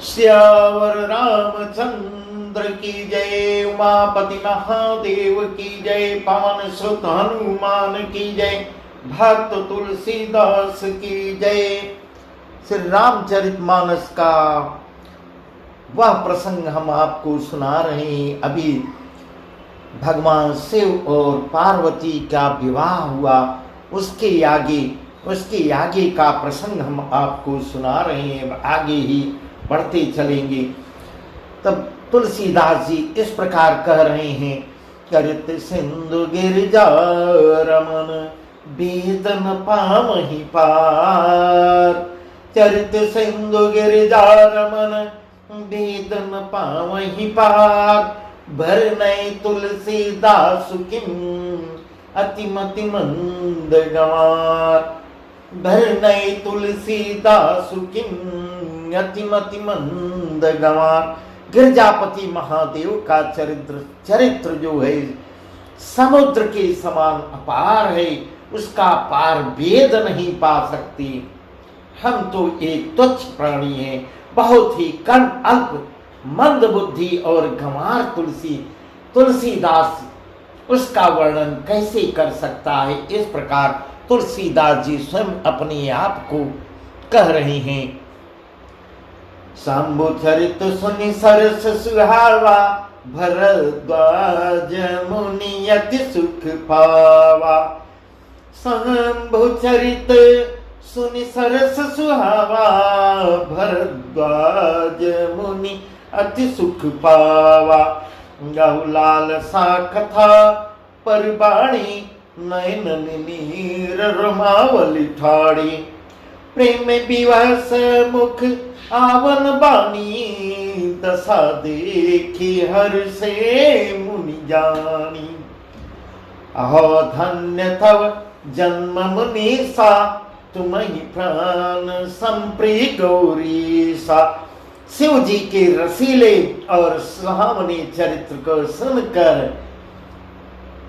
श्यावर रामचंद्र की जय, उमापति महादेव की जय, पवन सुत हनुमान की जय, भक्त तुलसीदास की जय। श्री रामचरितमानस का वह प्रसंग हम आपको सुना रहे हैं। अभी भगवान शिव और पार्वती का विवाह हुआ, उसके आगे का प्रसंग हम आपको सुना रहे हैं, आगे ही बढ़ते चलेंगे। तब तुलसीदास जी इस प्रकार कह रहे हैं, चरित सिंधु गिरिजा रमन बेदन पामहि पार, चरित सिंधु गिरिजा रमन बेदन पामहि पार, भरनय तुलसीदास किम अतिमति मंद गंवार, भरनय तुलसीदास किम अतिमति मंद गंवार। गिरजापति महादेव का चरित्र जो है समुद्र के समान अपार है, उसका पार वेद नहीं पा सकती। हम तो एक तुच्छ प्राणी हैं, बहुत ही कम अल्प मंद बुद्धि और गंवार तुलसीदास उसका वर्णन कैसे कर सकता है। इस प्रकार तुलसीदास जी स्वयं अपने आप को कह रहे हैं। शंभु चरित सुनि सरस सुहावा, भरद्वाज मुनि अति सुख पावा, शंभु चरित सुनि सरस सुहावा, भरद्वाज मुनि अति सुख पावा, गहुलाल सा कथा परबाणी, नयन नीर रमावली ठाड़ी, प्रेम विवश मुख आवन बानी, दशा देखी हर से मुनि जानी, अहो धन्य तव जन्म मुनीसा, तुम्हि प्राण संप्री गौरीसा। शिव जी के रसीले और सुहावने चरित्र को सुनकर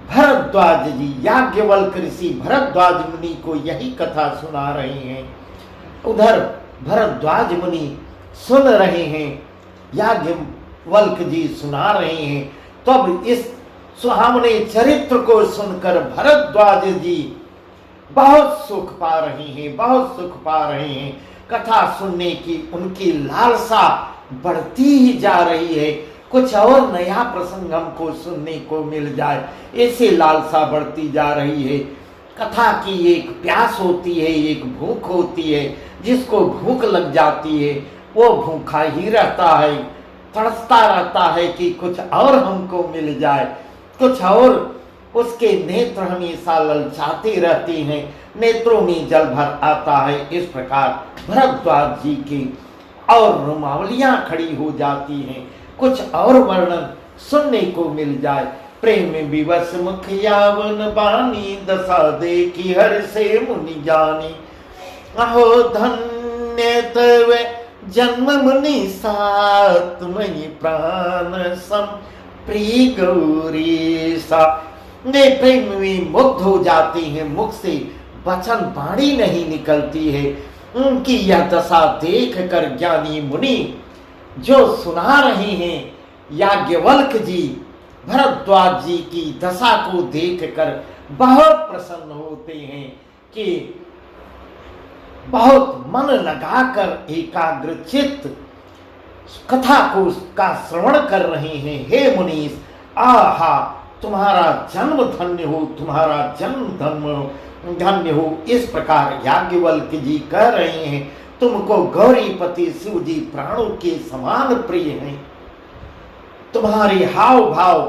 भरद्वाज जी, याज्ञवल्क ऋषि भरद्वाज मुनि को यही कथा सुना रहे हैं। उधर भरद्वाज मुनि सुन रहे हैं, याज्ञवल्क जी सुना रहे हैं। तब इस सुहावने चरित्र को सुनकर भरद्वाज जी बहुत सुख पा रहे हैं, बहुत सुख पा रहे हैं। कथा सुनने की उनकी लालसा बढ़ती ही जा रही है, कुछ और नया प्रसंग हमको सुनने को मिल जाए, ऐसे लालसा बढ़ती जा रही है। कथा की एक प्यास होती है, एक भूख होती है। जिसको भूख लग जाती है वो भूखा ही रहता है, तड़पता रहता है कि कुछ और हमको मिल जाए, कुछ और। उसके नेत्र हमेशा ललचाते रहते हैं, नेत्रों में जल भर आता है। इस प्रकार भरद्वाज जी की और रोमावलियां खड़ी हो जाती हैं, कुछ और वर्णन सुनने को मिल जाए। प्रेम विवश मुख यावन बानी, दशा देखी हर से मुनि जानी, अहो धन्य तव जन्म मुनीसा, तुम्हि प्राण सम प्रिय गौरीसा। वे प्रेम में मुग्ध हो जाते हैं, मुख से वचन वाणी नहीं निकलती है। उनकी यह दशा देख कर ज्ञानी मुनि जो सुना रहे हैं, याज्ञवल्क जी भरद्वाज जी की दशा को देखकर बहुत प्रसन्न होते हैं कि बहुत मन लगाकर एकाग्र चित्त कथा को का श्रवण कर रहे हैं। हे मुनीश, आहा तुम्हारा जन्म धन्य हो, तुम्हारा जन्म धन्य हो। इस प्रकार याज्ञवल्क जी कह रहे हैं, तुमको गौरीपति शिव जी प्राणों के समान प्रिय हैं। तुम्हारे हाव भाव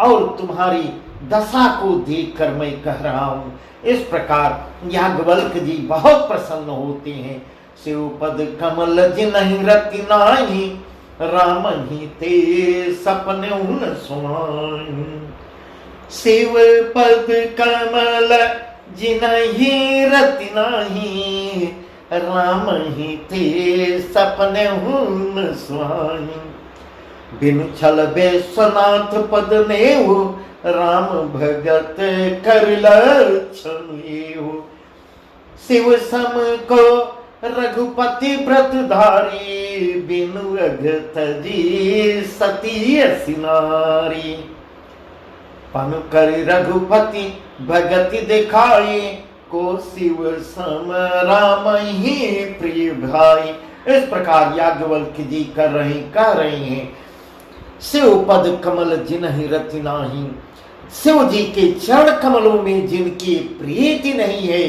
और तुम्हारी दशा को देखकर मैं कह रहा हूं। इस प्रकार याज्ञवल्क जी बहुत प्रसन्न होते हैं। शिव पद कमल जिनहि रति नाहि, राम ही ते सपने उन सुनाई। शिव पद कमल जिनहि रति नाहि, राम ही ते सपने उन सुहाई। बिनु छल बेस्वनाथ पद नेहु, राम भगत कर लक्षण। शिव सम को रघुपति व्रतधारी, बिनु अघत जी सती सिनारी। पन कर रघुपति भगति दिखाई, को शिव सम राम ही प्रिय भाई। इस प्रकार याज्ञवल्क्य जी कह रहे हैं, शिव पद कमल जिन्हि रति नाही, शिव जी के चरण कमलों में जिनकी प्रीति नहीं है,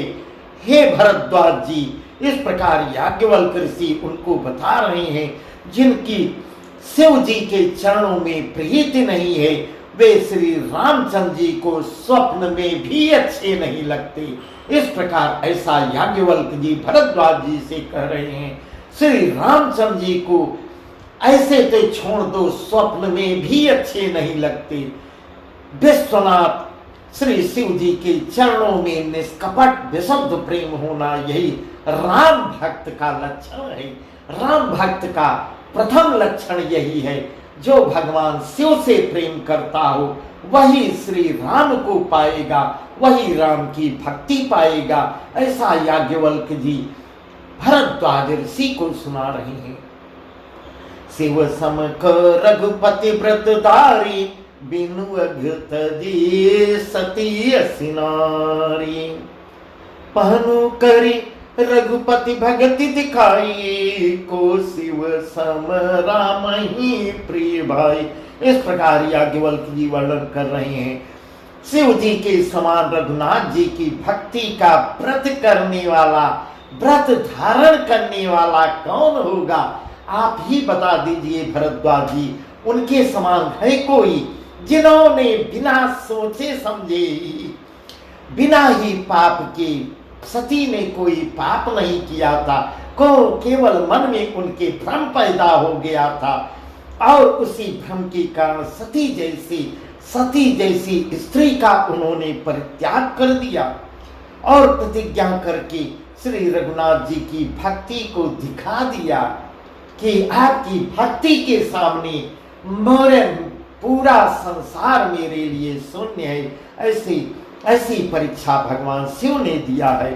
हे भरद्वाज जी। इस प्रकार याज्ञवल्क्य ऋषि उनको बता रहे हैं, जिनकी शिव जी के चरणों में प्रीति नहीं है, वे श्री रामचंद्र जी को स्वप्न में भी अच्छे नहीं लगते। इस प्रकार ऐसा याज्ञवल्क्य जी भरद्वाज जी से कह रहे हैं, श्री रामचंद्र जी को ऐसे तो छोड़ दो, स्वप्न में भी अच्छे नहीं लगते। विश्वनाथ श्री शिव जी के चरणों में निष्कपट विशुद्ध प्रेम होना, यही राम भक्त का लक्षण है। राम भक्त का प्रथम लक्षण यही है, जो भगवान शिव से प्रेम करता हो वही श्री राम को पाएगा, वही राम की भक्ति पाएगा। ऐसा याज्ञवल्क्य जी भरद्वाज ऋषि को सुना रहे हैं। शिव सम रघुपति व्रतधारी, बिनु अघत जी सती सिनारी। पहनु करी रघुपति भगति दिखाई, को शिव सम राम ही प्रिय भाई। इस प्रकार याज्ञवल्क्य जी वर्णन कर रहे हैं, शिव जी के समान रघुनाथ जी की भक्ति का व्रत करने वाला, व्रत धारण करने वाला कौन होगा? आप ही बता दीजिए भरद्वाज जी। उनके समान है कोई, जिन्होंने बिना सोचे समझे, बिना ही पाप के, सती ने कोई पाप नहीं किया था, को केवल मन में उनके भ्रम पैदा हो गया था, और उसी भ्रम के कारण सती जैसी स्त्री का उन्होंने परित्याग कर दिया, और प्रतिज्ञा करके श्री रघुनाथ जी की भक्ति को दिखा दिया कि आपकी भक्ति के सामने मेरे पूरा संसार मेरे लिए शून्य है। ऐसी परीक्षा भगवान शिव ने दिया है।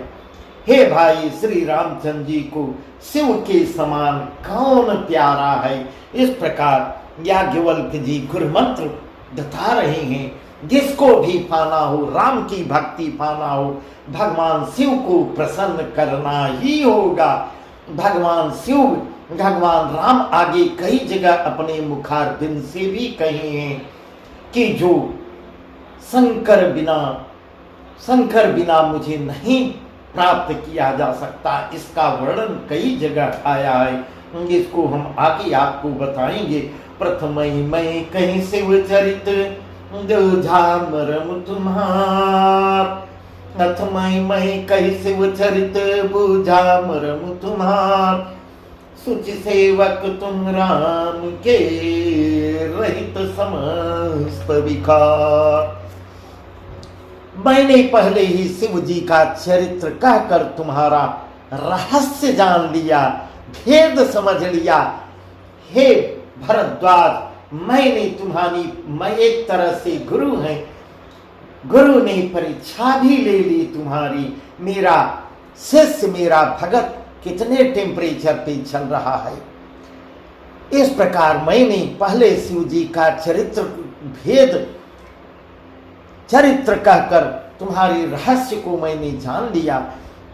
हे भाई, श्री रामचंद्र जी को शिव के समान कौन प्यारा है? इस प्रकार याज्ञवल्क्य जी गुरु मंत्र बता रहे हैं, जिसको भी पाना हो, राम की भक्ति पाना हो, भगवान शिव को प्रसन्न करना ही होगा। भगवान शिव, भगवान राम आगे कई जगह अपने मुखारबिंद से भी कहे हैं कि जो शंकर बिना मुझे नहीं प्राप्त किया जा सकता। इसका वर्णन कई जगह आया है, इसको हम आगे आपको बताएंगे। प्रथम मैं कहीं शिव चरित मरम तुम्हार, प्रथम मैं कहीं शिव चरित बुझा मरम तुम्हार, सुच सेवक तुम राम के रहित समस्त विकार। मैंने पहले ही शिव जी का चरित्र कहकर तुम्हारा रहस्य जान लिया, भेद समझ लिया। हे भरद्वाज, मैं एक तरह से गुरु ने परीक्षा भी ले ली तुम्हारी। मेरा शिष्य, मेरा भगत कितने टेम्परेचर पे चल रहा है। इस प्रकार मैंने पहले शिव जी का चरित्र कहकर तुम्हारी रहस्य को मैंने जान लिया।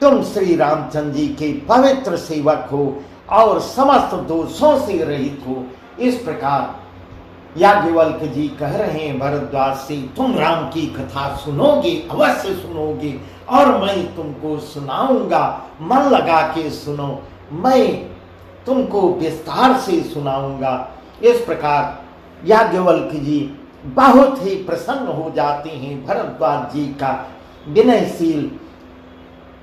तुम श्री रामचंद्र जी के पवित्र सेवक हो और समस्त दोषों से रहित हो। इस प्रकार याज्ञवल्क्य जी कह रहे हैं भरद्वाज से, तुम राम की कथा सुनोगे, अवश्य सुनोगे, और मैं तुमको सुनाऊंगा। मन लगा के सुनो, मैं तुमको विस्तार से सुनाऊंगा। इस प्रकार याज्ञवल्क्य जी बहुत ही प्रसन्न हो जाते हैं भरद्वाज जी का विनयशील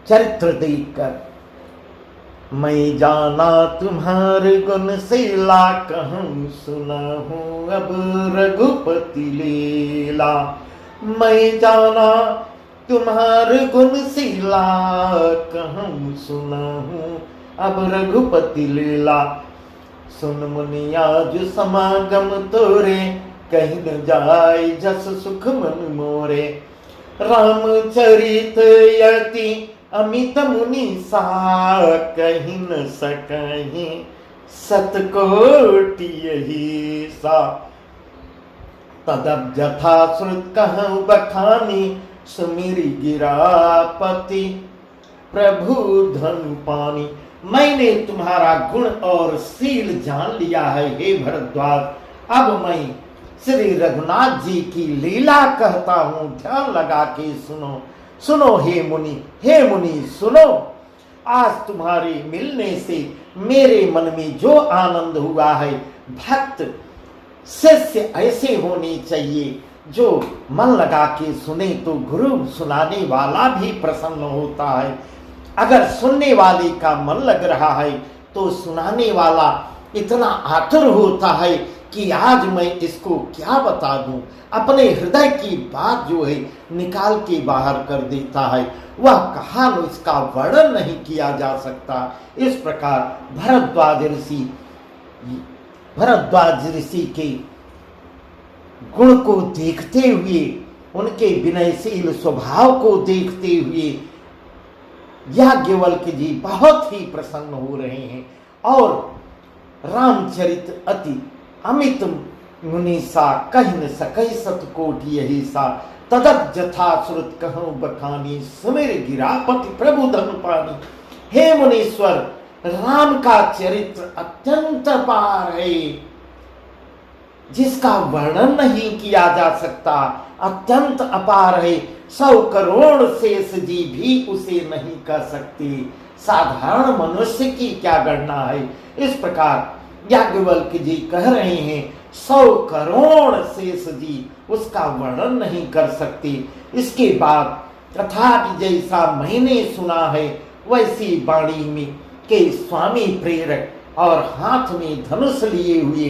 चरित्र देखकर। मैं जाना तुम्हारे गुण शीला, कहूँ सुनाहूँ अब रघुपति लीला। मैं जाना तुम्हारे गुण शीला, कहूँ सुनाहूँ अब रघुपति लीला। सुन मुनि आज समागम तोरे, कहीं न जाय जस सुख मन मोरे। रामचरित यति अमित मुनि सा कही न सकहि सतकोटि यही सा। तदब जथा श्रुत कहूँ बखानी सुमिरि गिरापति प्रभु धन पानी। मैंने तुम्हारा गुण और सील जान लिया है हे भरद्वाज, अब मैं श्री रघुनाथ जी की लीला कहता हूँ, ध्यान लगा के सुनो। सुनो हे मुनि सुनो। आज तुम्हारे मिलने से मेरे मन में जो आनंद हुआ है, भक्त शिष्य ऐसे होने चाहिए जो मन लगा के सुने तो गुरु सुनाने वाला भी प्रसन्न होता है। अगर सुनने वाले का मन लग रहा है तो सुनाने वाला इतना आतुर होता है कि आज मैं इसको क्या बता दूं, अपने हृदय की बात जो है निकाल के बाहर कर देता है। वह कहानी इसका वर्णन नहीं किया जा सकता। इस प्रकार भरद्वाज ऋषि के गुण को देखते हुए, उनके विनयशील स्वभाव को देखते हुए याज्ञवल्क्य जी बहुत ही प्रसन्न हो रहे हैं। और रामचरित अति अमित मुनि सा कहि न सकहि सतकोटि यही सा। तदप जथा श्रुत कहूँ बखानी सुमिर गिरापति प्रभु धन पानी। हे मुनीश्वर, राम का चरित्र अत्यंत अपार है, जिसका वर्णन नहीं किया जा सकता, अत्यंत अपार है। 100 करोड़ शेष जी भी उसे नहीं कर सकते, साधारण मनुष्य की क्या गणना है। इस प्रकार याज्ञवल्क्य जी कह रहे हैं 100 करोड़ शेष जी उसका वर्णन नहीं कर सकते। इसके बाद कथा जैसा मैंने सुना है वैसी वाणी में के स्वामी प्रेरक और हाथ में धनुष लिए हुए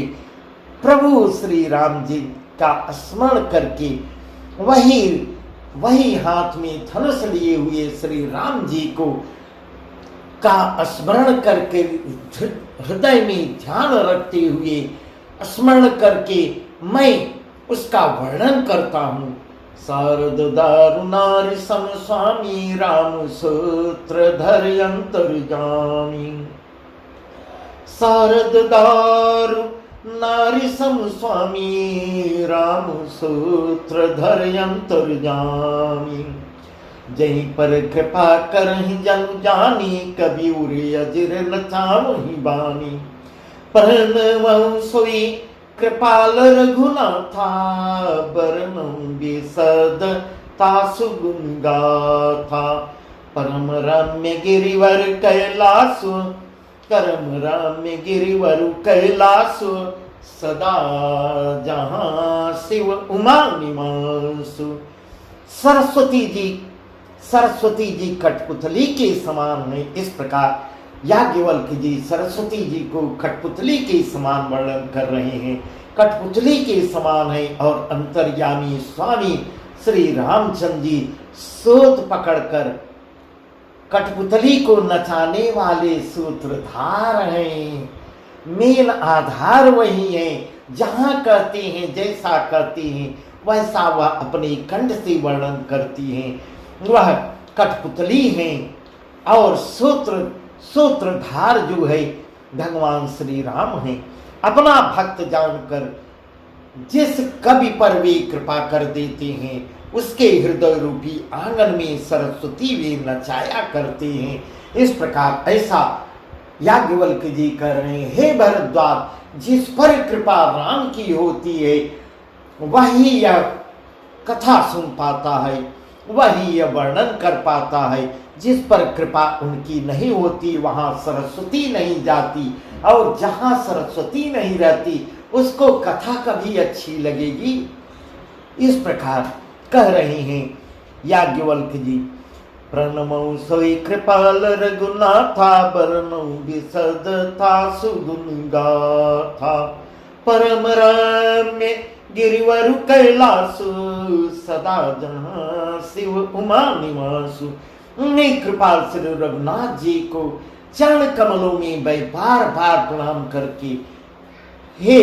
प्रभु श्री राम जी का स्मरण करके वही हाथ में धनुष लिए हुए श्री राम जी को का स्मरण करके हृदय में ध्यान रखते हुए स्मरण करके मैं उसका वर्णन करता हूँ। शारद दारु नारी सम स्वामी राम सूत्र धर अंतर्जामी। शारद दारु नारी सम स्वामी राम सूत्र धर अंतर्जामी। जहीं पर कृपा करहि जन जानी कभी उरे अजिर लचावहि बानी। परन सोई कृपाल रघुनाथा बरनम बिसद तासु गुण गाथा। परम रम्य गिरिवर कैलासु करम रम्य गिरिवर कैलासु। सदा जहाँ शिव उमा निवासु। सरस्वती जी कठपुतली के समान है। इस प्रकार याज्ञवल्क्य जी सरस्वती जी को कठपुतली के समान वर्णन कर रहे हैं। कठपुतली के समान है और अंतर्यामी स्वामी श्री रामचंद्र जी सूत पकड़कर कठपुतली को नचाने वाले सूत्रधार हैं। मेन आधार वही है। जहाँ कहते हैं, जैसा कहते हैं वैसा वह अपने कंठ से वर्णन करती हैं। वह कठपुतली हैं और सूत्रधार जो है भगवान श्री राम हैं। अपना भक्त जानकर जिस कवि पर वे कृपा कर देते हैं उसके हृदय रूपी आंगन में सरस्वती वे नचाया करते हैं। इस प्रकार ऐसा याज्ञवल्क्य जी कर रहे हैं। हे भरद्वाज, जिस पर कृपा राम की होती है वही यह कथा सुन पाता है, वही यह वर्णन कर पाता है। जिस पर कृपा उनकी नहीं होती वहां सरस्वती नहीं जाती, और जहां सरस्वती नहीं रहती उसको कथा कभी अच्छी लगेगी। इस प्रकार कह रहे हैं याज्ञवल्क्य जी। प्रणमौ सोई कृपाल रघुनाथा बरनौ विशदता सुगुण गाथा। परम रम्य गिरिवर कैलासु सदा जहाँ शिव उमा निवासु। उन्हें कृपाल श्री रघुनाथ जी को चरण कमलों में मैं बार बार प्रणाम करके हे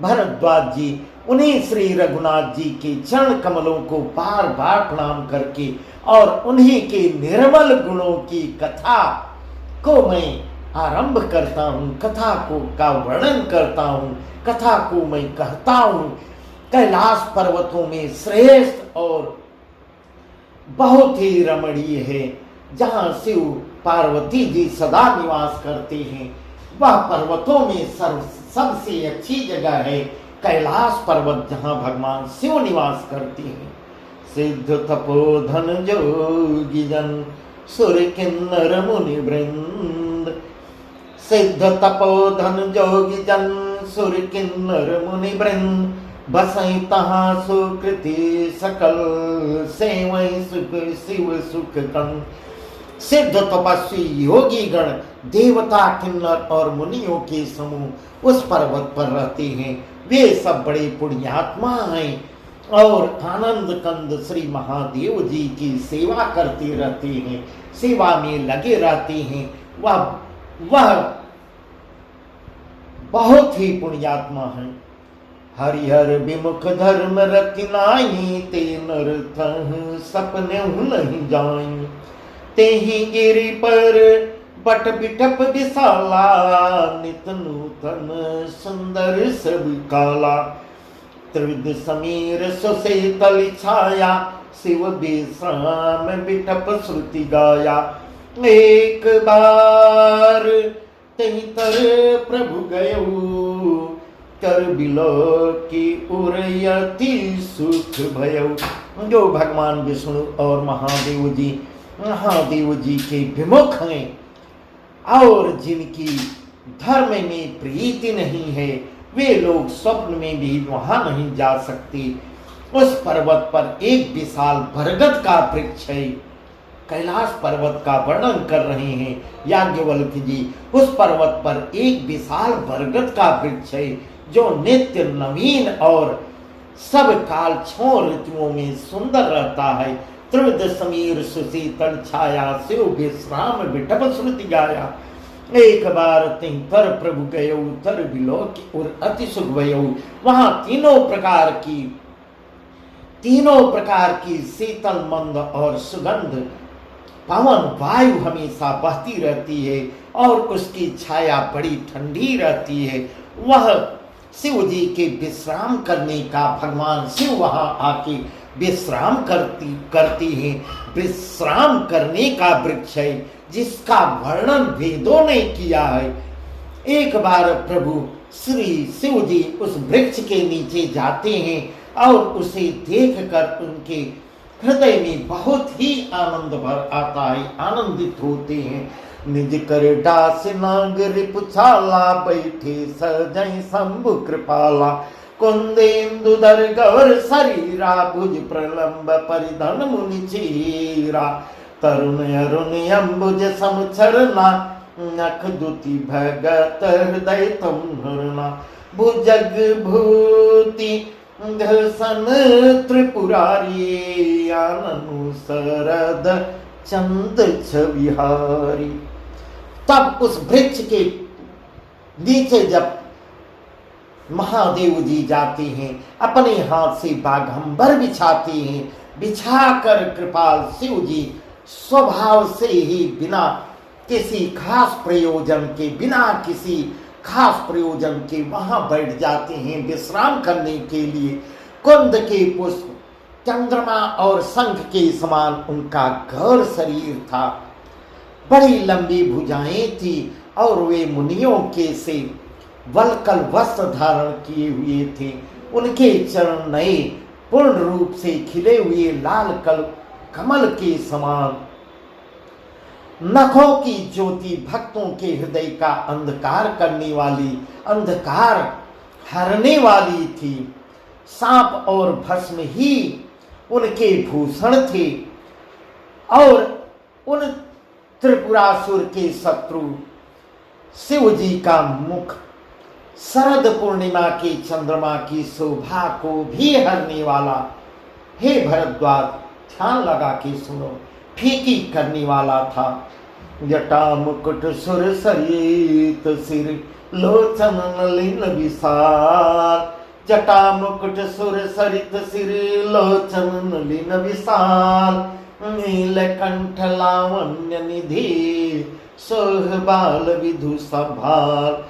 भरद्वाज जी उन्हीं श्री रघुनाथ जी के चरण कमलों को बार बार प्रणाम करके और उन्हीं के निर्मल गुणों की कथा को मैं आरंभ करता हूँ, कथा को का वर्णन करता हूँ, कथा को मैं कहता हूँ। कैलाश पर्वतों में श्रेष्ठ और बहुत ही रमणीय है, जहाँ शिव पार्वती जी सदा निवास करते हैं, वह पर्वतों में सबसे अच्छी जगह है कैलाश पर्वत, जहाँ भगवान शिव निवास करते हैं। सिद्ध तपोधन जोगी जन सुर किन्नर मुनि वृंद, सिद्ध तपोधन जोगी जन सुर किन्नर मुनि वृंद, बसई तहाँ सुकृति सकल सेवई सुख शिव सुख कंद। सिद्ध तपस्वी योगी गण देवता किन्नर और मुनियों के समूह उस पर्वत पर रहते हैं। वे सब बड़े पुण्यात्मा हैं और आनंद कंद श्री महादेव जी की सेवा करते रहते हैं, सेवा में लगे रहते हैं। वह बहुत ही पुण्यात्मा है। हरिहर विमुख धर्म रति नाई, ते नर तह सपने नहीं जाई। ते ही गिरि पर बट बिटप विशाला, नित नूतन सुंदर सब काला। त्रिविध समीर सुशीतल छाया, शिव विश्राम बिटप श्रुति गाया। एक बार तही तर प्रभु गयऊ, कर बिलो की उरयति सुख भयऊ। जो भगवान विष्णु और महादेव जी के विमुख हैं और जिनकी धर्म में प्रीति नहीं है, वे लोग स्वप्न में भी वहां नहीं जा सकते। उस पर्वत पर एक विशाल बरगद का वृक्ष है। कैलाश पर्वत का वर्णन कर रहे हैं याज्ञवल्क जी। उस पर्वत पर एक विशाल बरगद का वृक्ष है जो नित्य नवीन और सब काल 6 ऋतुओं में सुंदर रहता है। त्रिविध समीर सुशीतल छाया, शिव विश्राम बिटप श्रुति गाया। एक बार तिन तर प्रभु गयऊ, तर बिलोक और अति सुख भयऊ। वहां तीनों प्रकार की शीतल मंद और सुगंध पवन वायु हमेशा बहती रहती है और उसकी छाया बड़ी ठंडी रहती है। वह शिव जी के विश्राम करने का, भगवान शिव वहां आके विश्राम करती हैं, विश्राम करने का वृक्ष है जिसका वर्णन वेदों ने किया है। एक बार प्रभु श्री शिव जी उस वृक्ष के नीचे जाते हैं और उसे देखकर उनके हृदय में बहुत ही आनंद भर आता है, आनंदित होते हैं। निज कर दास नागर पुछाला, बैठे सजय शंभु कृपाला। कुंदेन्दुधर गौर शरीरा, भुज प्रलंब परिधन मुनि चीरा। तरुण अरुण अम्बुज समचरना, नख दुति भगत हृदय तुम हरना। भुजग भूति घसन त्रिपुरारी, आननु शरद चंद छविहारी। तब उस वृक्ष के नीचे जब महादेव जी जाते हैं, अपने हाथ से बाघंबर बिछाते हैं, बिछाकर कृपाल शिव जी स्वभाव से ही बिना किसी खास प्रयोजन के वहां बैठ जाते हैं विश्राम करने के लिए। कुंद के पुष्प, चंद्रमा और शंख के समान उनका गौर शरीर था, बड़ी लंबी भुजाएं थी और वे मुनियों के से वलकल वस्त्र धारण किए हुए थे। उनके चरण नए पूर्ण रूप से खिले हुए लाल कमल के समान। नखों की ज्योति भक्तों के हृदय का अंधकार हरने वाली थी। सांप और भस्म ही उनके भूषण थे और उन त्रिपुरासुर के शत्रु शिव जी का मुख शरद पूर्णिमा के चंद्रमा की शोभा को भी हरने वाला, हे भरद्वाज ध्यान लगा के सुनो, फीकी करने वाला था। जटा मुकुट सुर सरित सिर, लोचन नलिन विशाल, जटा मुकुट सुर सरित सिर, लोचन नलिन विशाल, नीलकंठ लावण्य निधि, सोह बाल विधु संभाल।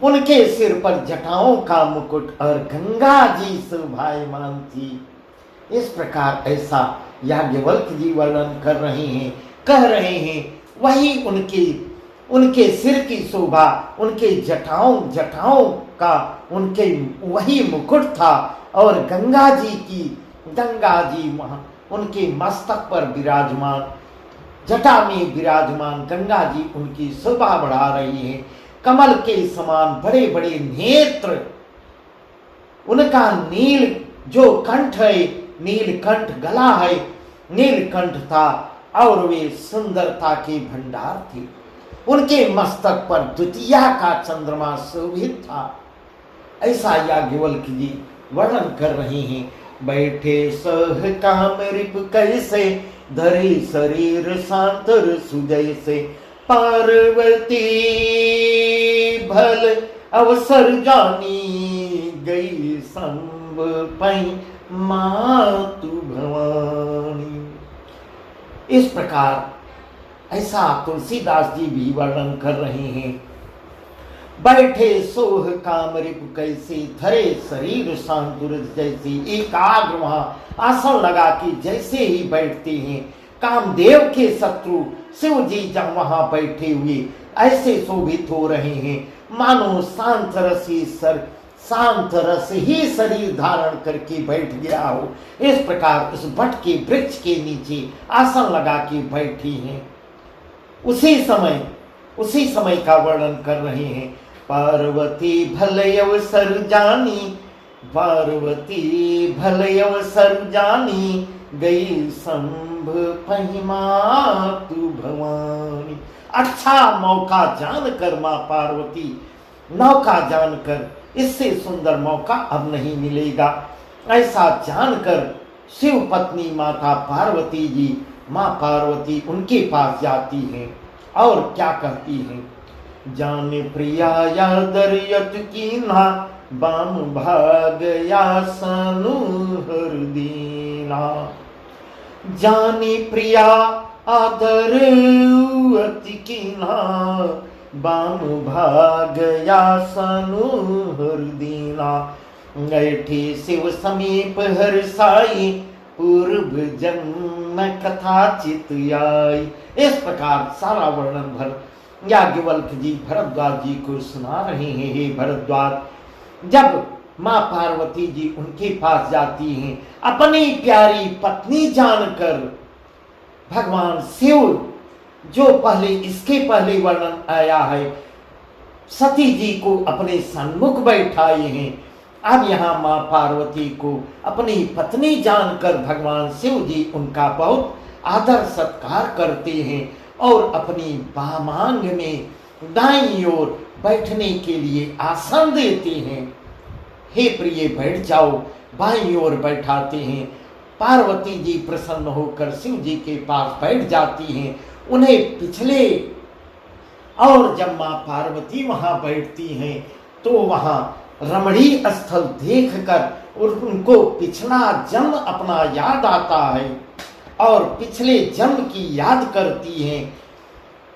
उनके सिर पर जटाओं का मुकुट और गंगा जी शोभायमान थी। इस प्रकार ऐसा याज्ञवल्क्य जी वर्णन कर रहे हैं, कह रहे हैं। वही उनके सिर की शोभा, उनके जटाओं का उनके वही मुकुट था, और गंगा जी वहां उनके मस्तक पर विराजमान, जटा में विराजमान गंगा जी उनकी शोभा बढ़ा रही है। कमल के समान बड़े बड़े नेत्र, उनका नील जो कंठ है, नीलकंठ गला है, नीलकंठ था, और वे सुंदरता के भंडार थे। उनके मस्तक पर द्वितीया का चंद्रमा शोभित था। ऐसा याज्ञवल्क्य जी वर्णन कर रहे हैं। बैठे सह काम रिप कैसे, धरे शरीर सांतर सुजय से, पार्वती भल अवसर जानी, गई संभ पई मातु भवानी। इस प्रकार ऐसा तुलसीदास जी भी वर्णन कर रहे हैं। बैठे सोह काम रिपु कैसे, धरे शरीर शांतुर जैसे। एकाग्र वहां आसन लगा के जैसे ही बैठते हैं, कामदेव के शत्रु शिव जी जब वहां बैठे हुए ऐसे शोभित हो रहे हैं, मानो शांत रस ही शरीर धारण करके बैठ गया हो। इस प्रकार उस बट के वृक्ष के नीचे आसन लगा के बैठी हैं। उसी समय का वर्णन कर रहे हैं। पार्वती भले अवसर जानी, पार्वती भले अवसर जानी, गई संभ पहिमा तू भवानी। अच्छा मौका जानकर मां पार्वती, नौका जानकर, इससे सुंदर मौका अब नहीं मिलेगा। ऐसा जानकर शिव पत्नी माता पार्वती जी, मां पार्वती उनके पास जाती हैं और क्या कहती हैं। जाने प्रिया या दरियत कीन्हा, बाम भाग या सनु हर दीना। जानी प्रिया आदर अति कीन्हा, बाम भाग या सनु हर दीना। ऐठी शिव समीप हर साई, पूर्व जन्म कथा चित आई। इस प्रकार सारा वर्णन भर याज्ञवल्क्य जी भरद्वाज जी को सुना रहे हैं। हे भरद्वाज, जब मां पार्वती जी उनके पास जाती हैं, अपनी प्यारी पत्नी जानकर, भगवान शिव जो पहले इसके पहले वर्णन आया है, सती जी को अपने सन्मुख बैठाए हैं, अब यहाँ मां पार्वती को अपनी पत्नी जानकर भगवान शिव जी उनका बहुत आदर सत्कार करते हैं और अपनी वामांग में दाईं ओर बैठने के लिए आसन देते हैं। हे प्रिय बैठ जाओ, बाईं ओर बैठाते हैं। पार्वती जी प्रसन्न होकर शिव जी के पास बैठ जाती हैं, उन्हें पिछले, और जब मां पार्वती वहां बैठती हैं तो वहां रमणीय स्थल देखकर उनको पिछला जन्म अपना याद आता है और पिछले जन्म की याद करती हैं।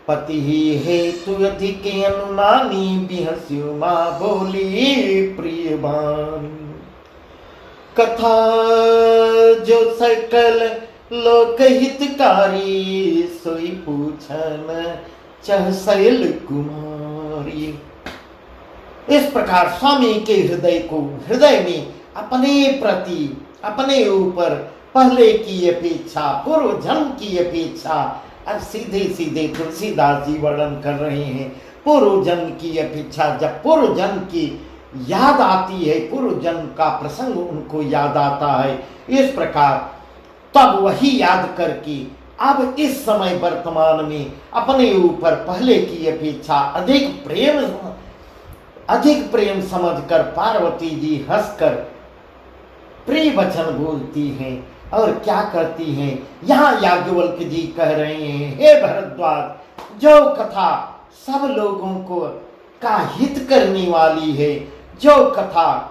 पति ही हेतु अधिक अनुमानी, बिहस्यु मां बोली प्रिय बानी। कथा जो सकल लोक हितकारी, सोई पूछन चह शैल कुमारी। इस प्रकार स्वामी के हृदय में अपने प्रति, अपने ऊपर पहले की अपेक्षा, पूर्व जन्म की अपेक्षा, अब सीधे सीधे तुलसीदास जी वर्णन कर रहे हैं। पूर्व जन्म की अपेक्षा जब पूर्व जन्म की याद आती है, पूर्व जन्म का प्रसंग उनको याद आता है, इस प्रकार तब वही याद करके अब इस समय वर्तमान में अपने ऊपर पहले की अपेक्षा अधिक प्रेम समझकर पार्वती जी हंसकर प्रिय वचन बोलती हैं और क्या करती हैं। यहाँ याज्ञवल्क्य जी कह रहे हैं, हे भरद्वाज, जो कथा सब लोगों को का हित करने वाली है, जो कथा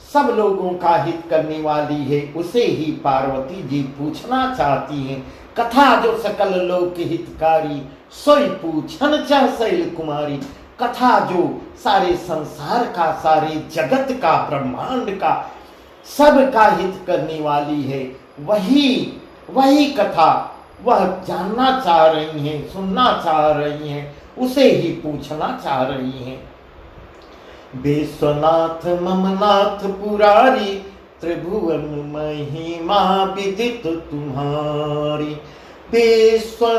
सब लोगों का हित करने वाली है, उसे ही पार्वती जी पूछना चाहती हैं। कथा जो सकल लोक हितकारी, सोई पूछन चाह शैल कुमारी। कथा जो सारे संसार का, सारे जगत का, ब्रह्मांड का, सब का हित करने वाली है, वही कथा वह जानना चाह रही हैं, सुनना चाह रही हैं, उसे ही पूछना चाह रही हैं। विश्वनाथ ममनाथ पुरारी, त्रिभुवन महिमा विदित तुम्हारी। विश्वनाथ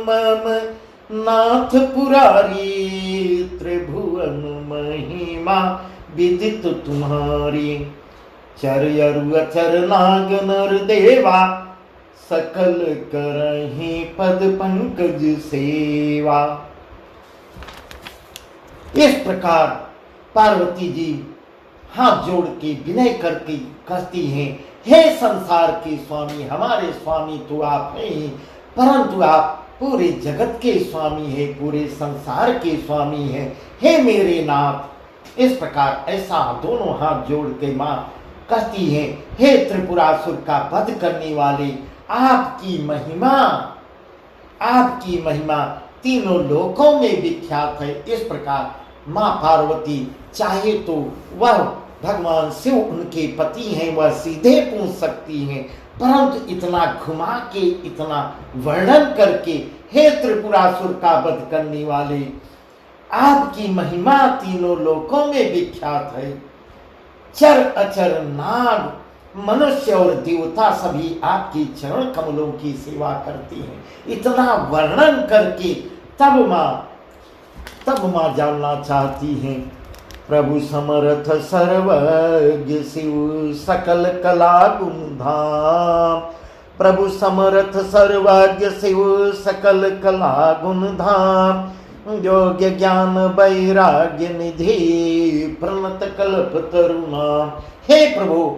मम नाथ पुरारी, त्रिभुवन महिमा विदित तुम्हारी। चर अरु अचर नाग नर देवा, सकल करहि पद पंकज सेवा। इस प्रकार पार्वती जी हाथ जोड़ के विनय करके कहती हैं, हे संसार के स्वामी, हमारे स्वामी तो आप हैं, परंतु आप पूरे जगत के स्वामी हैं, पूरे संसार के स्वामी हैं, हे मेरे नाथ। इस प्रकार ऐसा दोनों हाथ जोड़ के माँ कहती हैं, हे त्रिपुरासुर का वध करने वाले, आपकी महिमा तीनों लोकों में विख्यात है। इस प्रकार माँ पार्वती चाहे तो वह भगवान शिव उनके पति हैं, वह सीधे पूछ सकती हैं, परंतु इतना घुमा के, इतना वर्णन करके, हे त्रिपुरासुर का वध करने वाले, आपकी महिमा तीनों लोकों में विख्यात है। चर अचर नाग, मनुष्य और देवता सभी आपके चरण कमलों की सेवा करते हैं। इतना वर्णन करके तब माँ जानना चाहती हैं, प्रभु समर्थ सर्वज्ञ शिव सकल कला गुण धाम। प्रभु समर्थ सर्वज्ञ शिव सकल कला गुण धाम। योग्य ज्ञान वैराग्य निधि प्रणत कल्प तरुणाम। हे प्रभु,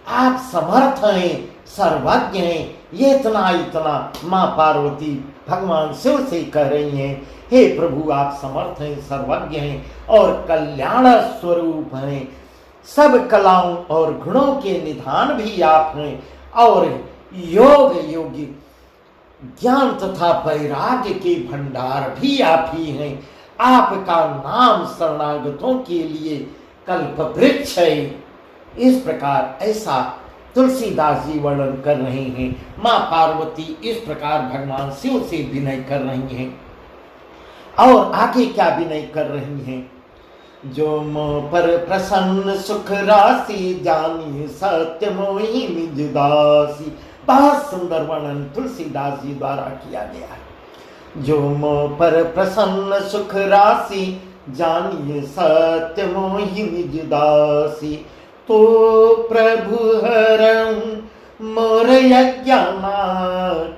आप समर्थ हैं, सर्वज्ञ हैं। ये इतना माँ पार्वती भगवान शिव से कह रही हैं, हे प्रभु, आप समर्थ हैं, सर्वज्ञ हैं और कल्याण स्वरूप हैं। सब कलाओं और गुणों के निधान भी आप हैं और योगी ज्ञान तथा वैराग्य के भंडार भी आप ही हैं। आपका नाम शरणागतों के लिए कल्प वृक्ष है। इस प्रकार ऐसा तुलसीदास जी वर्णन कर रहे हैं। माँ पार्वती इस प्रकार भगवान शिव से विनय कर रही हैं और आगे क्या विनय कर रही हैं, जो मोह पर प्रसन्न सुख राशि जानी सत्य मोहि निज दासी। बहुत सुंदर वर्णन तुलसीदास जी द्वारा किया गया है। जो मोह पर प्रसन्न सुख राशि जानिए सत्य मोहि निज दासी। तो प्रभु हरऊं मोर अज्ञाना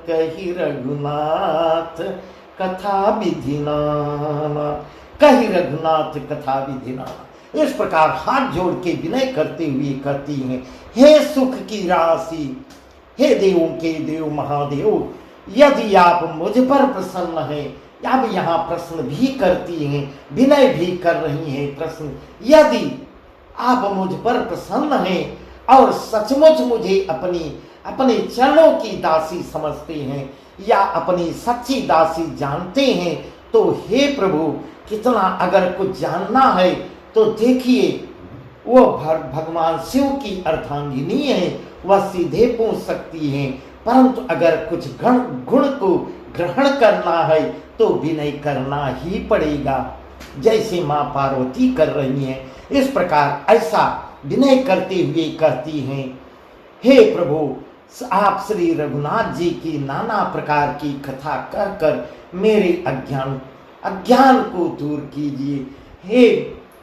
कहि रघुनाथ कथा विधि नाना। कहि रघुनाथ कथा विधि नाना। इस प्रकार हाथ जोड़ के विनय करते हुए कहती हैं, हे सुख की राशि, हे देवों के देव महादेव, यदि आप मुझ पर प्रसन्न हैं। अब यहाँ प्रश्न भी करती हैं, विनय भी कर रही हैं प्रश्न, यदि आप मुझ पर प्रसन्न हैं और सचमुच मुझे अपने चरणों की दासी समझते हैं या अपनी सच्ची दासी जानते हैं, तो हे प्रभु, कितना अगर कुछ जानना है तो देखिए, वो भगवान शिव की अर्धांगिनी है, वह सीधे पूछ सकती हैं, परंतु अगर कुछ गुण को ग्रहण करना है तो विनय करना ही पड़ेगा, जैसे माँ पार्वती कर रही हैं। इस प्रकार ऐसा विनय करते हुए कहती हैं, हे प्रभु, आप श्री रघुनाथ जी की नाना प्रकार की कथा कहकर मेरे अज्ञान को दूर कीजिए। हे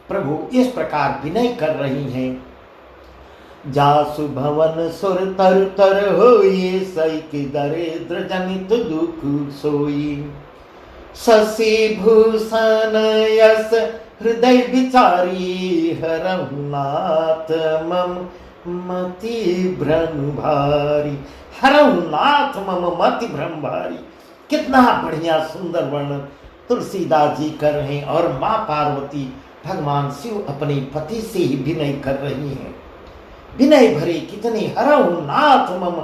प्रभु, इस प्रकार विनय कर रही हैं। जासु भवन सुर तर तर होई, सैक दरिद्र जनित दुख सोई। शशि भूषण यस हृदय विचारी, हरहुनाथ मम मति भ्रम भारी। हरहुनाथ मम मति भ्रम भारी। कितना बढ़िया सुंदर वर्णन तुलसीदास जी कर रहे हैं और माँ पार्वती भगवान शिव अपने पति से ही विनय कर रही हैं। विनय भरे कितने हरहु नाथ मम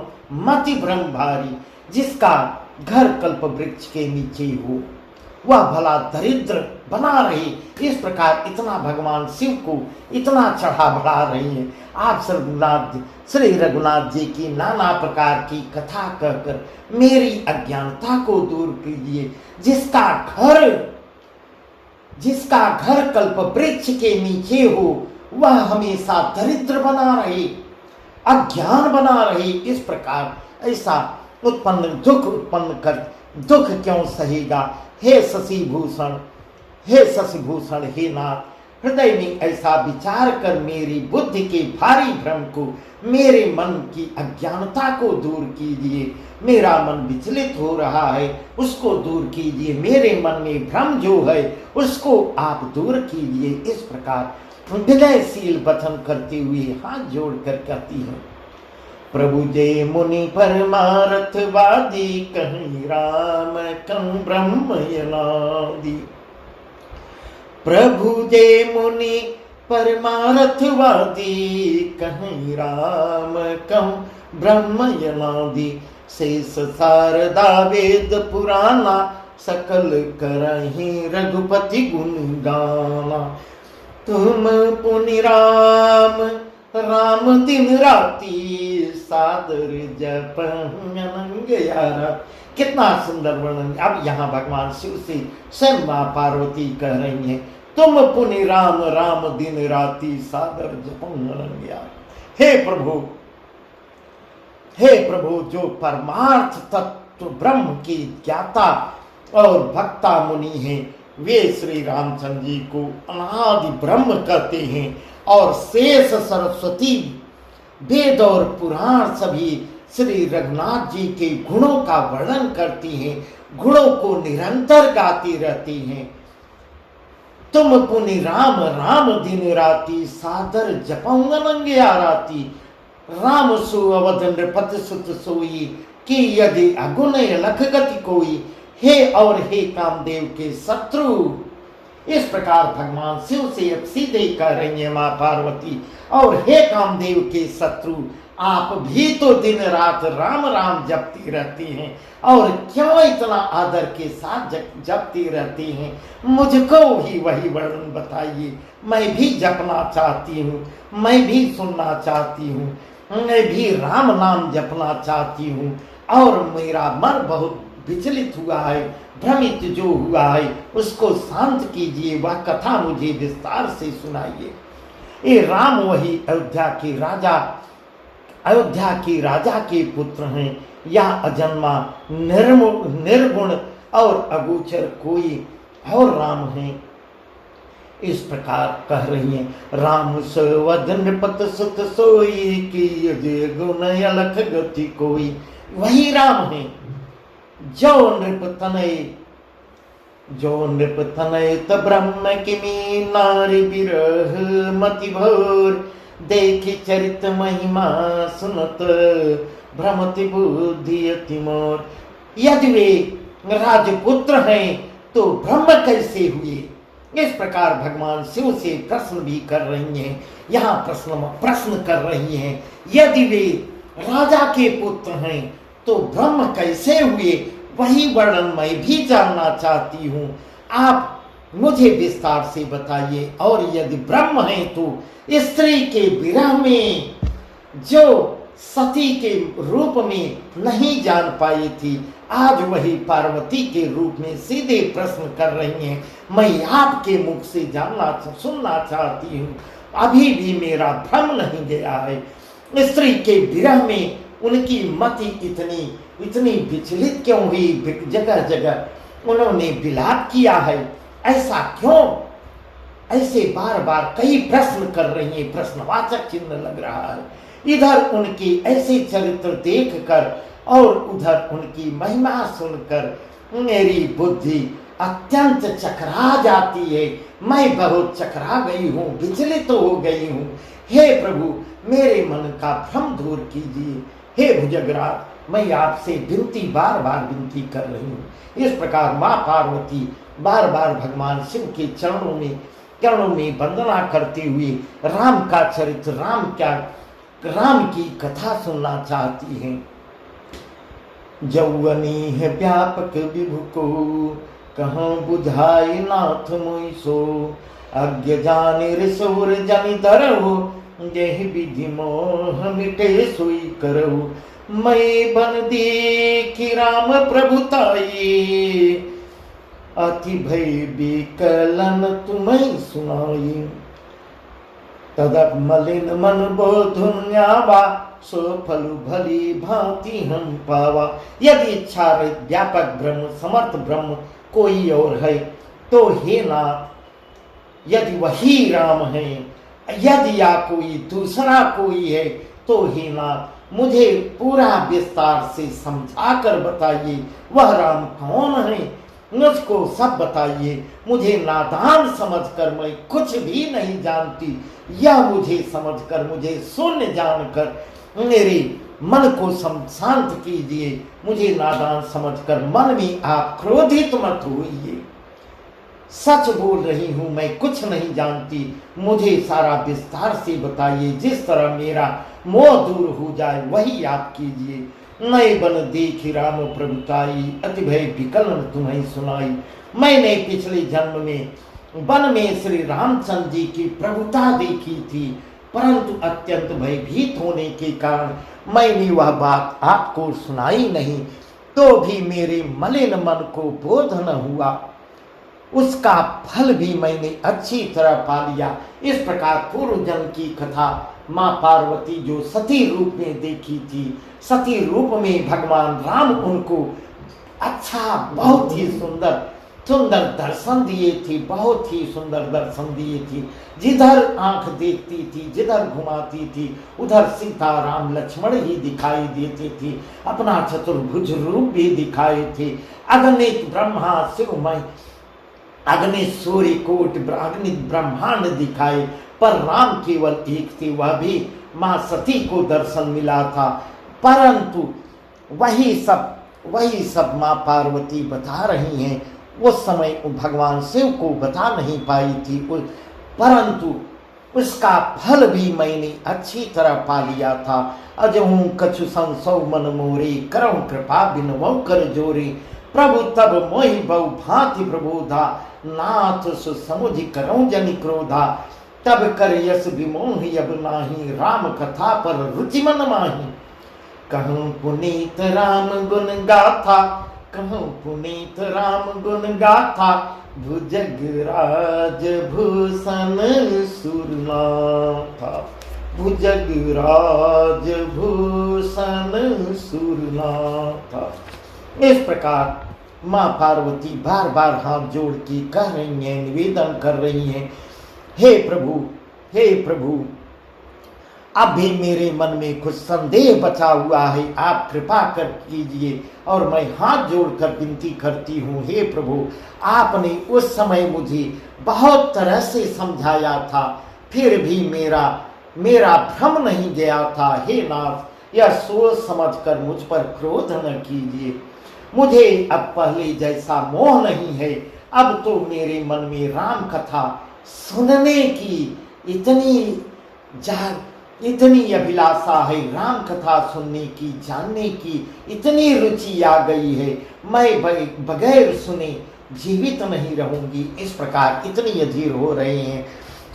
मति भ्रम भारी, जिसका घर कल्प वृक्ष के नीचे हो वह भला दरिद्र बना रहे। इस प्रकार इतना भगवान शिव को इतना चढ़ा बढ़ा रही है। आप श्री रघुनाथ जी की नाना प्रकार की कथा कहकर मेरी अज्ञानता को दूर कीजिए। जिसका घर कल्प वृक्ष के नीचे हो वह हमेशा दरिद्र बना रहे, अज्ञान बना रहे। इस प्रकार ऐसा दुख उत्पन्न कर दुख क्यों सहेगा। हे शशिभूषण, हे शशिभूषण, हे नाथ, हृदय में ऐसा विचार कर मेरी बुद्धि के भारी भ्रम को, मेरे मन की अज्ञानता को दूर कीजिए। मेरा मन विचलित हो रहा है, उसको दूर कीजिए। मेरे मन में भ्रम जो है उसको आप दूर कीजिए। इस प्रकार विनयशील वचन करते हुए हाथ जोड़कर कहती है, प्रभु जय मुनि परमार्थवादी, कहीं राम कहीं ब्रह्म यनादि। प्रभु जय मुनि परमार्थवादी, कहीं राम कहीं ब्रह्म यनादि। शेष शारदा वेद पुराना, सकल करहीं रघुपति गुण गाना। तुम पुनि राम राम दिन राती, सादर जप अनंग यारा। कितना सुंदर वर्णन। अब यहाँ भगवान शिव से स्वयं माँ पार्वती कह रही हैं, तुम पुनि राम राम दिन राती, सादर जप अनंग यारा। हे प्रभु, जो परमार्थ तत्व ब्रह्म की ज्ञाता और भक्ता मुनि हैं, वे श्री रामचंद्र जी को अनादि ब्रह्म कहते हैं और शेष सरस्वती वेद और पुराण सभी श्री रघुनाथ जी के गुणों का वर्णन करती हैं, गुणों को निरंतर गाती रहती हैं। तुम पुनि राम राम दिन राती, सादर जपऊं अनंग आराती। राम सु अवध नृपति सुत सोई, कि यदि अगुण लख गति कोई। हे और हे कामदेव के शत्रु। इस प्रकार भगवान शिव से अब सीधे कह रही है माँ पार्वती, और हे कामदेव के शत्रु, आप भी तो दिन रात राम राम जपती रहती हैं, और क्यों इतना आदर के साथ जपती रहती हैं। मुझको भी वही वर्णन बताइए, मैं भी जपना चाहती हूँ, मैं भी सुनना चाहती हूँ, मैं भी राम नाम जपना चाहती हूँ। और मेरा मन बहुत विचलित हुआ है, भ्रमित जो हुआ है उसको शांत कीजिए, वह कथा मुझे विस्तार से सुनाइए। ये राम वही अयोध्या के राजा के पुत्र हैं, या अजन्मा निर्गुण और अगोचर कोई और राम हैं। इस प्रकार कह रही हैं, राम सवद नृपत सुत सोई, की जय गुण अलख गति कोई। वही राम है जो नृप तनय त ब्रह्म किमी, नारी विरह मति भोर। देखि चरित महिमा सुनत, भ्रमति बुद्धि अति मोर। यदि वे राजपुत्र हैं तो ब्रह्म कैसे हुए। इस प्रकार भगवान शिव से प्रश्न भी कर रही हैं। यहाँ प्रश्न कर रही हैं, यदि वे राजा के पुत्र हैं तो ब्रह्म कैसे हुए, वही वर्णन मैं भी जानना चाहती हूँ। आप मुझे विस्तार से बताइए। और यदि ब्रह्म है तो स्त्री के विरह में जो सती के रूप में नहीं जान पाई थी, आज वही पार्वती के रूप में सीधे प्रश्न कर रही हैं। मैं आपके मुख से सुनना चाहती हूँ। अभी भी मेरा भ्रम नहीं गया है। स्त्री के विरह में उनकी मति इतनी विचलित क्यों हुई, जगह जगह उन्होंने विलाप किया है, ऐसा क्यों। ऐसे बार बार कई प्रश्न कर रही है, प्रश्नवाचक चिन्ह लग रहा है। इधर उनकी ऐसे चरित्र देखकर और उधर उनकी महिमा सुनकर मेरी बुद्धि अत्यंत चकरा जाती है। मैं बहुत चकरा गई हूँ, विचलित हो गई हूँ। हे प्रभु, मेरे मन का भ्रम दूर कीजिए। हे भुजगराज, मैं आपसे विनती बार बार विनती कर रही हूँ। इस प्रकार माँ पार्वती बार बार भगवान शिव के चरणों में वंदना करते हुए राम का चरित्र, राम की कथा सुनना चाहती हैं। जौवनी है व्यापक विभु को, कहाँ बुझाई नाथ मोई सो। अज्ञ जाने ऋषुर जनि धरहु, यही विधि मोह मिटे सोई करहु। मैं बन देखी राम प्रभुताई, अति भय विकलन तुम्हें सुनाई। तदप मलिन मन बोधुन न्यावा, सो फलु भली भांति हम पावा। यदि इच्छा व्यापक ब्रह्म, समर्थ ब्रह्म कोई और है तो हे नाथ, यदि वही राम है, यदि या कोई दूसरा कोई है तो हे नाथ मुझे पूरा विस्तार से समझा कर बताइए, वह राम कौन है, मुझको सब बताइए। मुझे नादान समझकर, मैं कुछ भी नहीं जानती, यह मुझे समझकर, मुझे शून्य जानकर मेरे मन को शांत कीजिए। मुझे नादान समझकर मन में आप क्रोधित मत होइए। सच बोल रही हूँ, मैं कुछ नहीं जानती, मुझे सारा विस्तार से बताइए। जिस तरह मेरा मोह दूर हो जाए वही आप कीजिए। नए बन देखी राम प्रभुताई, अति भय विकलन तुम्हें सुनाई। मैंने पिछले जन्म में वन में श्री रामचंद्र जी की प्रभुता देखी थी, परंतु अत्यंत भयभीत होने के कारण मैंने वह बात आपको सुनाई नहीं, तो भी मेरे मलिन मन को बोध न हुआ। उसका फल भी मैंने अच्छी तरह पा लिया। इस प्रकार पूर्व जन्म की कथा माँ पार्वती जो सती रूप में देखी थी, सती रूप में भगवान राम उनको अच्छा, बहुत ही सुंदर दर्शन दिए थे, बहुत ही सुंदर दर्शन दिए थे। जिधर आंख देखती थी, जिधर घुमाती थी, उधर सीता राम लक्ष्मण ही दिखाई देते थे। अपना चतुर्भुज रूप भी दिखाए थे। अगणित ब्रह्मा शिवमय, अग्नित सूर्य कोट, अग्नित ब्रह्मांड दिखाए, पर राम केवल एक थे, वह भी माँ सती को दर्शन मिला था। परंतु वही सब माँ पार्वती बता रही हैं, उस समय भगवान शिव को बता नहीं पाई थी, परंतु उसका फल भी मैंने अच्छी तरह पा लिया था। अजहूं कछु संसौ मन मोरे, करऊं कृपा बिनवौ कर जोरे। प्रभु तब मोहि बहु भांति प्रबोधा, नाथ सुसमुझ करऊं जनि क्रोधा। तब कर यस विमोहि अब नाही, राम कथा पर रुचि मन माही। कहूँ पुनीत राम गुण गाथा, कहूँ पुनीत राम गुण गाथा। भुजगराज भूषण सुरनाथा, भुजगराज भूषण सुरनाथा। इस प्रकार माँ पार्वती बार बार हाथ जोड़ के कह रही हैं, निवेदन कर रही हैं, हे प्रभु अब भी मेरे मन में कुछ संदेह बचा हुआ है, आप कृपा कर कीजिए। और मैं हाथ जोड़कर विनती करती हूँ, हे प्रभु आपने उस समय मुझे बहुत तरह से समझाया था, फिर भी मेरा भ्रम नहीं गया था। हे नाथ, यह सोच समझकर मुझ पर क्रोध न कीजिए। मुझे अब पहले जैसा मोह नहीं है। अब तो मेरे मन में राम कथा सुनने की इतनी अभिलाषा है, राम कथा सुनने की, जानने की इतनी रुचि आ गई है, मैं बगैर सुने जीवित नहीं रहूंगी। इस प्रकार इतनी अधीर हो रहे हैं।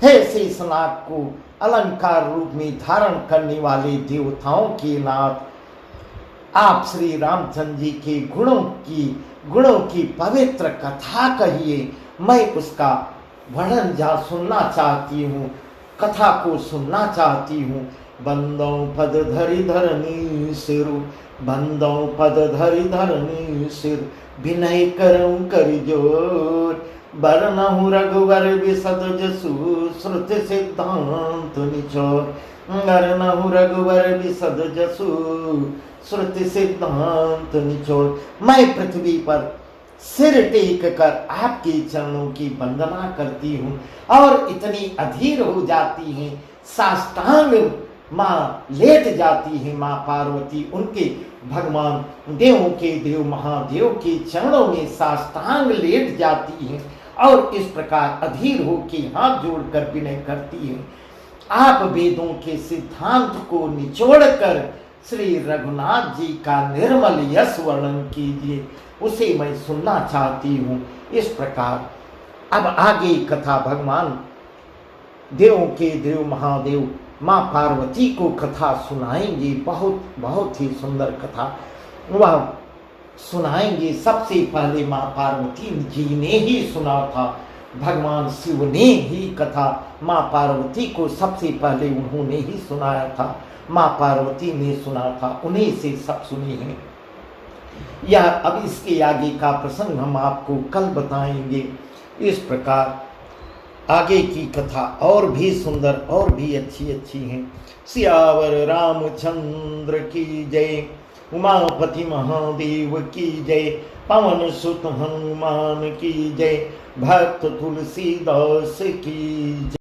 हे शेषनाग को अलंकार रूप में धारण करने वाले देवताओं के नाथ, आप श्री रामचंद्र जी के गुणों की पवित्र कथा कहिए। मैं उसका वर्णन सुनना चाहती हूँ, कथा को सुनना चाहती हूँ। बंदौ पद धरि धरनी सिर, बंदौ पद धरि धरनी सिर। विनय करऊं कर जोर, बरनहु रघुवर विशद जसु। श्रुति सिद्धांत निचोर, बरनहु रघुवर विशद जसु। श्रुति सिद्धांत निचोड़। मैं पृथ्वी पर सिर टेक कर आपके चरणों की वंदना करती हूँ और इतनी अधीर हो जाती हैं, साष्टांग माँ लेट जाती है, माँ पार्वती उनके भगवान देवों के देव महादेव के चरणों में साष्टांग लेट जाती हैं और इस प्रकार अधीर होकर हाथ जोड़कर विनय करती है, आप वेदों के सिद्धांत को निचोड़कर श्री रघुनाथ जी का निर्मल यश वर्णन कीजिए, उसे मैं सुनना चाहती हूँ। इस प्रकार अब आगे कथा भगवान देवों के देव महादेव माँ पार्वती को कथा सुनाएंगे। बहुत बहुत ही सुंदर कथा वह सुनाएंगे। सबसे पहले माँ पार्वती जी ने ही सुना था, भगवान शिव ने ही कथा माँ पार्वती को सबसे पहले उन्होंने ही सुनाया था, माँ पार्वती ने सुना था, उन्हीं से सब सुने हैं। यह अब इसके आगे का प्रसंग हम आपको कल बताएंगे। इस प्रकार आगे की कथा और भी सुंदर और भी अच्छी अच्छी हैं। सियावर रामचंद्र की जय, उमापति महादेव की जय, पवन सुत हनुमान की जय, भक्त तुलसीदास की जय।